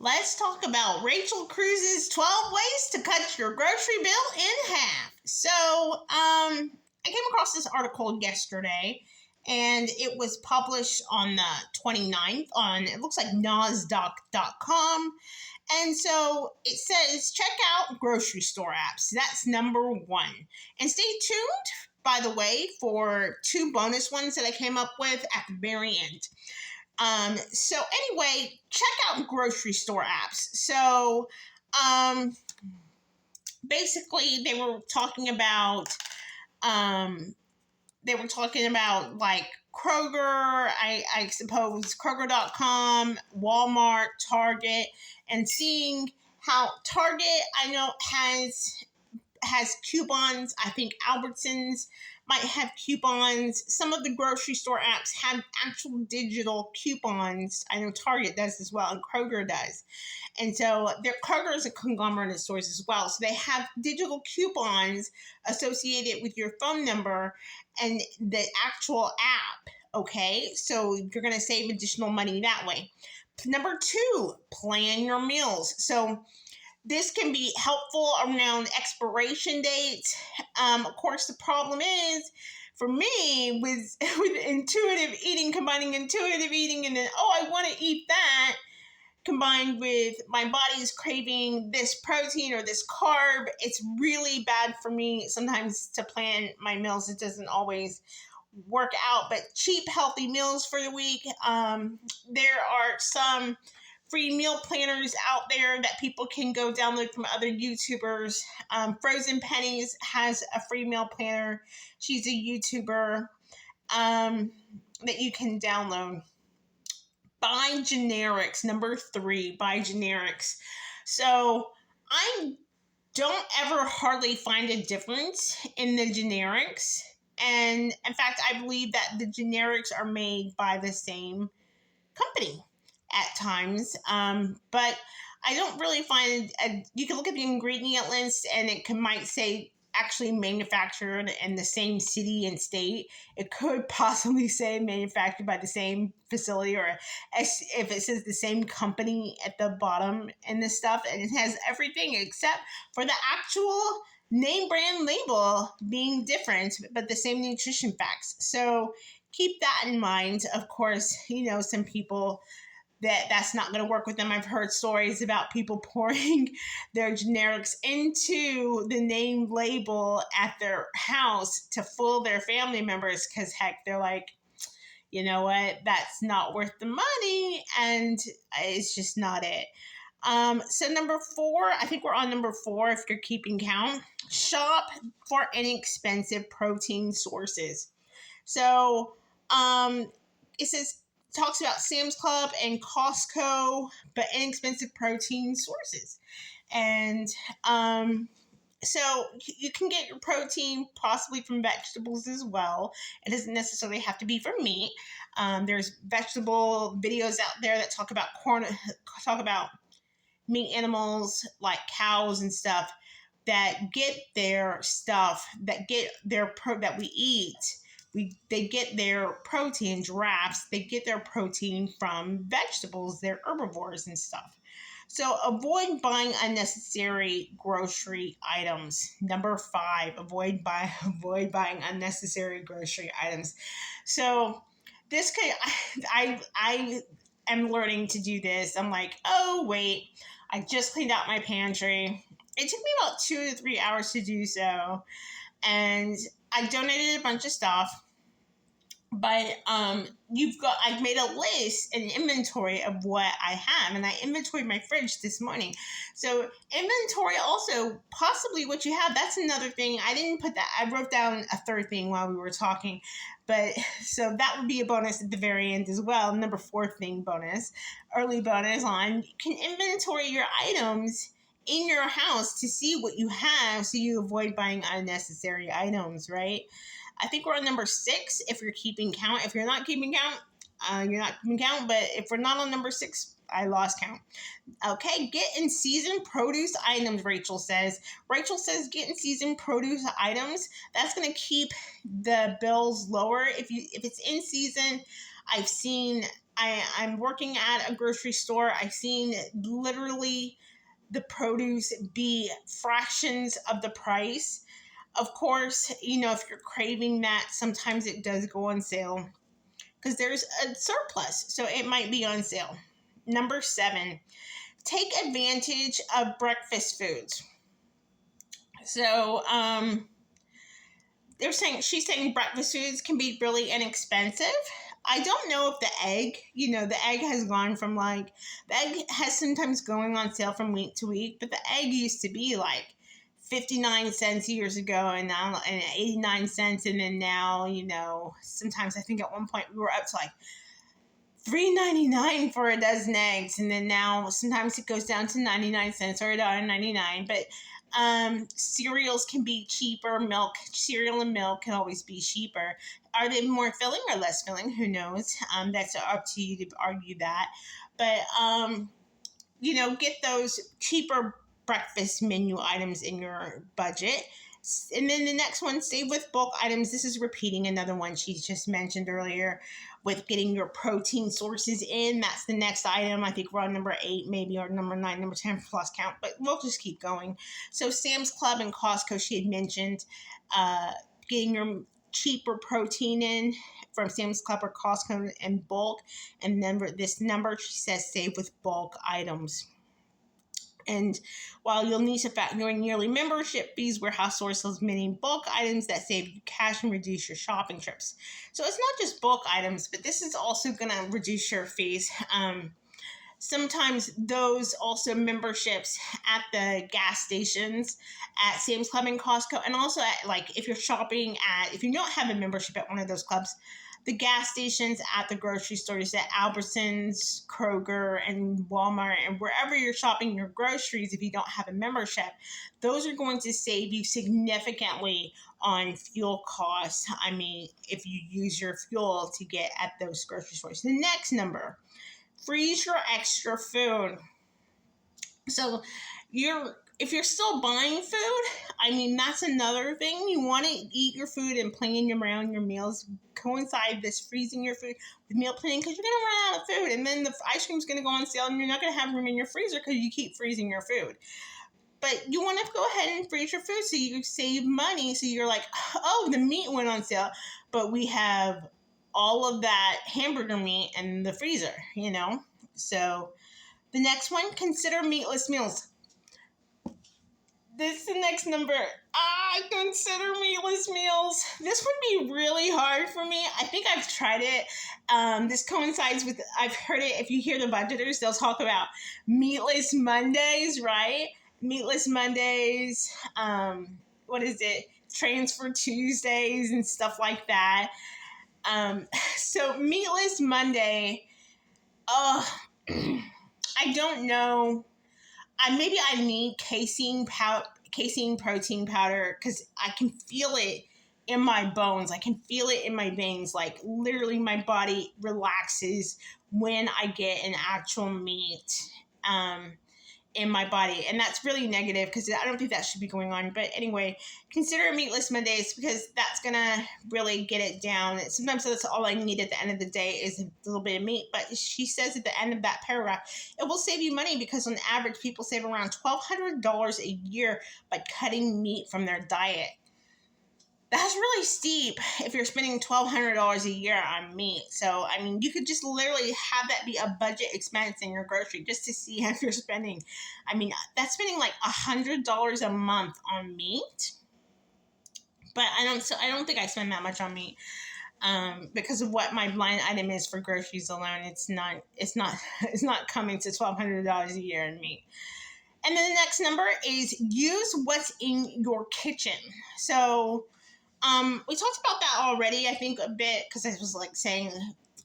Let's talk about Rachel Cruze's 12 ways to cut your grocery bill in half. I came across this article yesterday, and it was published on the 29th on, it looks like NOSDoc.com. And so it says, check out grocery store apps. That's number one. And stay tuned, by the way, for two bonus ones that I came up with at the very end. So anyway, check out grocery store apps. Basically they were talking about, like Kroger, I suppose Kroger.com, Walmart, Target, and seeing how Target, I know, has coupons. I think Albertsons might have coupons. Some of the grocery store apps have actual digital coupons. I know Target does as well, and Kroger does. And so Kroger is a conglomerate of stores as well. So they have digital coupons associated with your phone number and the actual app. Okay, so you're going to save additional money that way. Number two, plan your meals. So this can be helpful around expiration dates. Of course, the problem is, for me, with intuitive eating, combining intuitive eating and then, I want to eat that, combined with my body's craving this protein or this carb, it's really bad for me sometimes to plan my meals. It doesn't always work out, but cheap, healthy meals for the week. There are some free meal planners out there that people can go download from other YouTubers. Frozen Pennies has a free meal planner. She's a YouTuber that you can download. Buy generics. Number three, buy generics. So I don't ever hardly find a difference in the generics. And in fact, I believe that the generics are made by the same company at times, but I don't really find you can look at the ingredient list and it might say actually manufactured in the same city and state. It could possibly say manufactured by the same facility, or if it says the same company at the bottom and this stuff, and it has everything except for the actual name brand label being different, but the same nutrition facts. So keep that in mind. Of course, some people that's not going to work with them. I've heard stories about people pouring their generics into the name label at their house to fool their family members because, heck, they're like, you know what, that's not worth the money, and it's just not it. So number four, I think we're on number four if you're keeping count. Shop for inexpensive protein sources. So it talks about Sam's Club and Costco, but inexpensive protein sources. And so you can get your protein possibly from vegetables as well. It doesn't necessarily have to be from meat. There's vegetable videos out there that talk about meat animals like cows and stuff that get their stuff, that we eat. They get their protein, giraffes, they get their protein from vegetables. They're herbivores and stuff. So avoid buying unnecessary grocery items. Number five, avoid buying unnecessary grocery items. So I am learning to do this. I'm like, oh wait, I just cleaned out my pantry. It took me about 2 to 3 hours to do so. And I donated a bunch of stuff, but I've made a list, an inventory of what I have, and I inventoried my fridge this morning. So inventory also possibly what you have. That's another thing. I didn't put that. I wrote down a third thing while we were talking, but so that would be a bonus at the very end as well. Number four thing bonus, early bonus on, you can inventory your items in your house to see what you have so you avoid buying unnecessary items, right? I think we're on number 6 if you're keeping count. If you're not keeping count, you're not keeping count. But if we're not on number 6, I lost count. Okay, get in season produce items, Rachel says. Rachel says get in season produce items. That's going to keep the bills lower. If it's in season, I'm working at a grocery store. I've seen literally the produce be fractions of the price. Of course, if you're craving that, sometimes it does go on sale because there's a surplus, so it might be on sale. Number 7, take advantage of breakfast foods. So, she's saying breakfast foods can be really inexpensive. I don't know if the egg has gone from the egg has sometimes going on sale from week to week, but the egg used to be like 59 cents years ago and now and 89 cents. And then now, sometimes I think at one point we were up to like $3.99 for a dozen eggs. And then now sometimes it goes down to 99 cents or $1.99. But cereals can be cheaper. Cereal and milk can always be cheaper. Are they more filling or less filling? Who knows? That's up to you to argue that. But, get those cheaper breakfast menu items in your budget. And then the next one, save with bulk items. This is repeating another one she just mentioned earlier with getting your protein sources in. That's the next item. I think we're on number 8 maybe, or number 9, number 10 for lost count, but we'll just keep going. So Sam's Club and Costco, she had mentioned getting your cheaper protein in from Sam's Club or Costco in bulk. And then this number, she says, save with bulk items. And while you'll need to factor in yearly membership fees, Warehouse Source sells many bulk items that save you cash and reduce your shopping trips. So it's not just bulk items, but this is also going to reduce your fees. Sometimes those also memberships at the gas stations, at Sam's Club and Costco, and also at if you're shopping if you don't have a membership at one of those clubs, the gas stations at the grocery stores at Albertsons, Kroger, and Walmart, and wherever you're shopping your groceries, if you don't have a membership, those are going to save you significantly on fuel costs. I mean, if you use your fuel to get at those grocery stores. The next number, freeze your extra food. So if you're still buying food, I mean, that's another thing. You want to eat your food and plan around your meals. Coincide this freezing your food with meal planning, because you're going to run out of food. And then the ice cream's going to go on sale and you're not going to have room in your freezer because you keep freezing your food. But you want to go ahead and freeze your food so you save money. So you're like, oh, the meat went on sale, but we have all of that hamburger meat in the freezer, So the next one, consider meatless meals. This is the next number. I consider meatless meals. This would be really hard for me. I think I've tried it. This coincides with, I've heard it, if you hear the budgeters, they'll talk about meatless Mondays, right? Meatless Mondays, Transfer Tuesdays and stuff like that. So meatless Monday, I don't know. Maybe I need casein protein powder because I can feel it in my bones. I can feel it in my veins. Like literally my body relaxes when I get an actual meat in my body. And that's really negative because I don't think that should be going on. But anyway, consider meatless Mondays because that's going to really get it down. Sometimes that's all I need at the end of the day is a little bit of meat. But she says at the end of that paragraph, it will save you money because on average, people save around $1,200 a year by cutting meat from their diet. That's really steep if you're spending $1,200 a year on meat. So, I mean, you could just literally have that be a budget expense in your grocery just to see if you're spending. I mean, that's spending like $100 a month on meat. But I don't think I spend that much on meat because of what my line item is for groceries alone. It's not coming to $1,200 a year in meat. And then the next number is use what's in your kitchen. So, we talked about that already, I think, a bit, because I was saying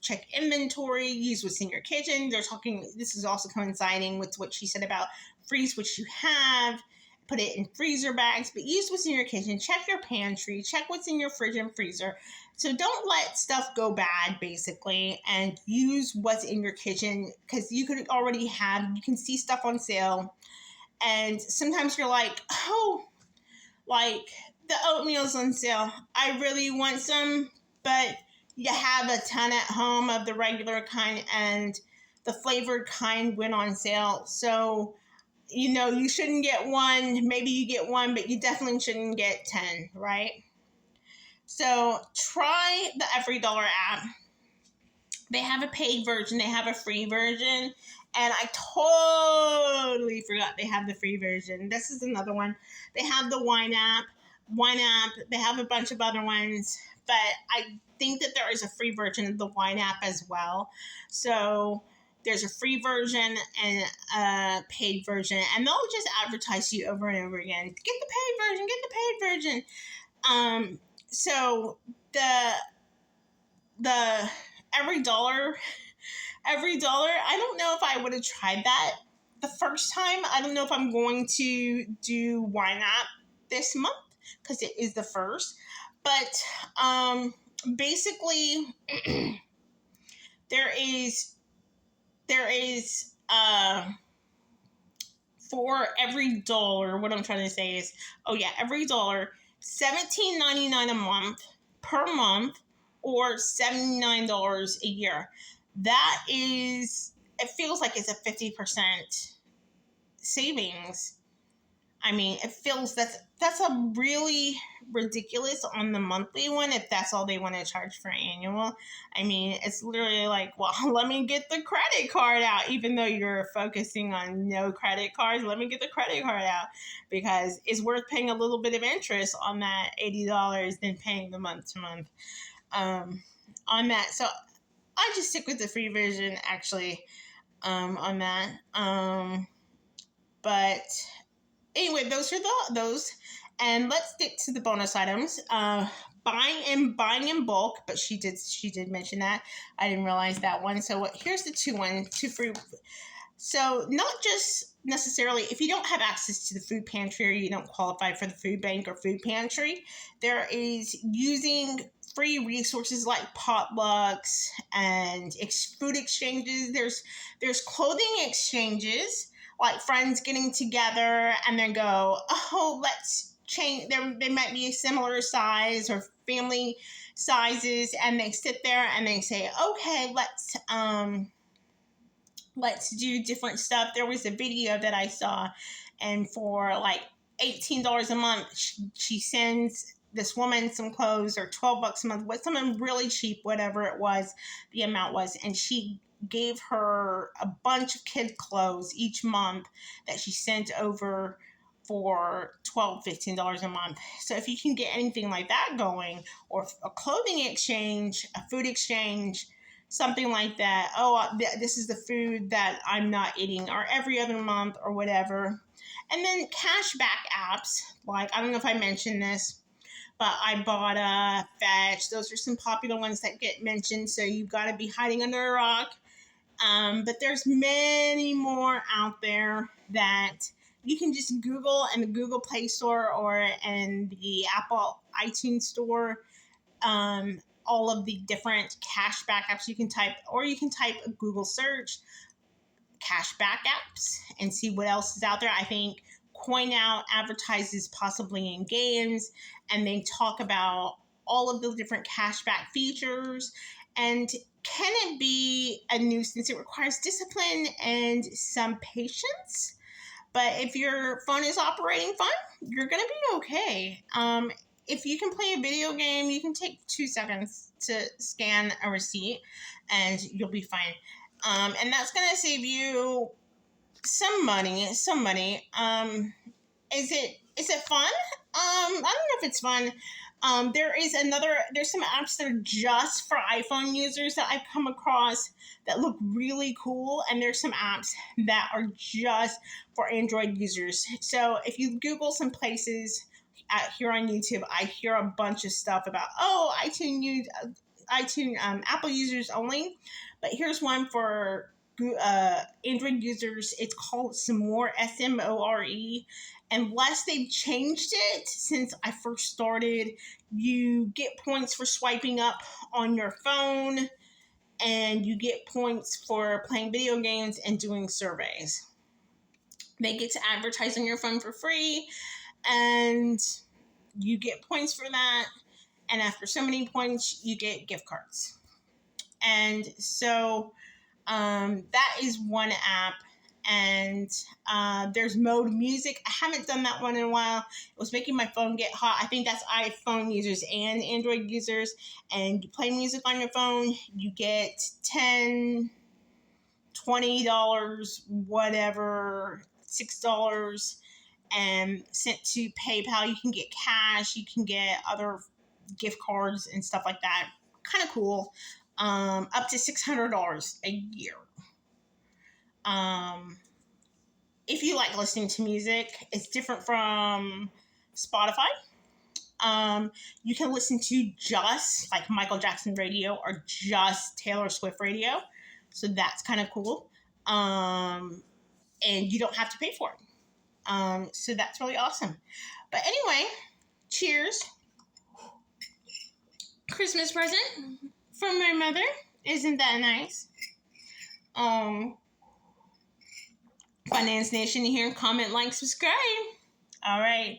check inventory, use what's in your kitchen. This is also coinciding with what she said about freeze what you have, put it in freezer bags, but use what's in your kitchen. Check your pantry, check what's in your fridge and freezer. So don't let stuff go bad, basically, and use what's in your kitchen, because you can see stuff on sale, and sometimes you're like, the oatmeal's on sale. I really want some, but you have a ton at home of the regular kind, and the flavored kind went on sale. So, you shouldn't get one. Maybe you get one, but you definitely shouldn't get 10, right? So try the Every Dollar app. They have a paid version, they have a free version, and I totally forgot they have the free version. This is another one. They have the Wine app. They have a bunch of other ones, but I think that there is a free version of the Wine app as well. So there's a free version and a paid version, and they'll just advertise to you over and over again. Get the paid version. Get the paid version. So the every dollar, I don't know if I would have tried that the first time. I don't know if I'm going to do Wine app this month because it is the first. But basically, there is for every dollar. What I'm trying to say is, every dollar, $17.99 a month per month, or $79 a year. That is, it feels like it's a 50% savings. I mean, it feels that's a really ridiculous on the monthly one if that's all they want to charge for annual. I mean, it's literally like, well, let me get the credit card out, even though you're focusing on no credit cards. Let me get the credit card out because it's worth paying a little bit of interest on that $80 than paying the month to month on that. So I just stick with the free version actually on that. But anyway, those are those. And let's stick to the bonus items. Buying in bulk, but she did mention that. I didn't realize that one. So here's the two free. So not just necessarily if you don't have access to the food pantry or you don't qualify for the food bank or food pantry, there is using free resources like potlucks and food exchanges. There's clothing exchanges, like friends getting together and then go, oh, let's change. They might be a similar size or family sizes, and they sit there and they say, okay, let's do different stuff. There was a video that I saw, and for like $18 a month, she sends this woman some clothes, or $12 a month, with something really cheap, whatever it was, the amount was, and she gave her a bunch of kid clothes each month that she sent over for $12-15 a month. So if you can get anything like that going, or a clothing exchange, a food exchange, something like that. Oh, this is the food that I'm not eating, or every other month, or whatever. And then cashback apps, like, I don't know if I mentioned this, but Ibotta, Fetch, those are some popular ones that get mentioned, so you've got to be hiding under a rock. But there's many more out there that you can just Google in the Google Play Store or in the Apple iTunes Store. All of the different cashback apps you can type a Google search, cashback apps, and see what else is out there. I think CoinOut advertises possibly in games, and they talk about all of the different cashback features. And can it be a nuisance? It requires discipline and some patience. But if your phone is operating fine, you're going to be okay. If you can play a video game, you can take 2 seconds to scan a receipt and you'll be fine. And that's going to save you some money. Is it fun? I don't know if it's fun. There's some apps that are just for iPhone users that I've come across that look really cool, and there's some apps that are just for Android users. So if you Google some places here on YouTube, I hear a bunch of stuff about, iTunes Apple users only, but here's one for Android users. It's called S'more, Smore. Unless they've changed it since I first started, you get points for swiping up on your phone, and you get points for playing video games and doing surveys. They get to advertise on your phone for free, and you get points for that. And after so many points, you get gift cards. And so that is one app. And there's Mode Music. I haven't done that one in a while. It was making my phone get hot. I think that's iPhone users and Android users. And you play music on your phone, you get $10, $20, whatever, $6, and sent to PayPal. You can get cash. You can get other gift cards and stuff like that. Kind of cool. Up to $600 a year. If you like listening to music, it's different from Spotify. You can listen to just like Michael Jackson radio or just Taylor Swift radio. So that's kind of cool. And you don't have to pay for it. So that's really awesome. But anyway, cheers. Christmas present from my mother. Isn't that nice? Finance Nation here. Comment, like, subscribe. All right.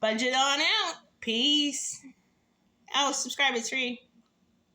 Budget on out. Peace. Oh, subscribe. It's free.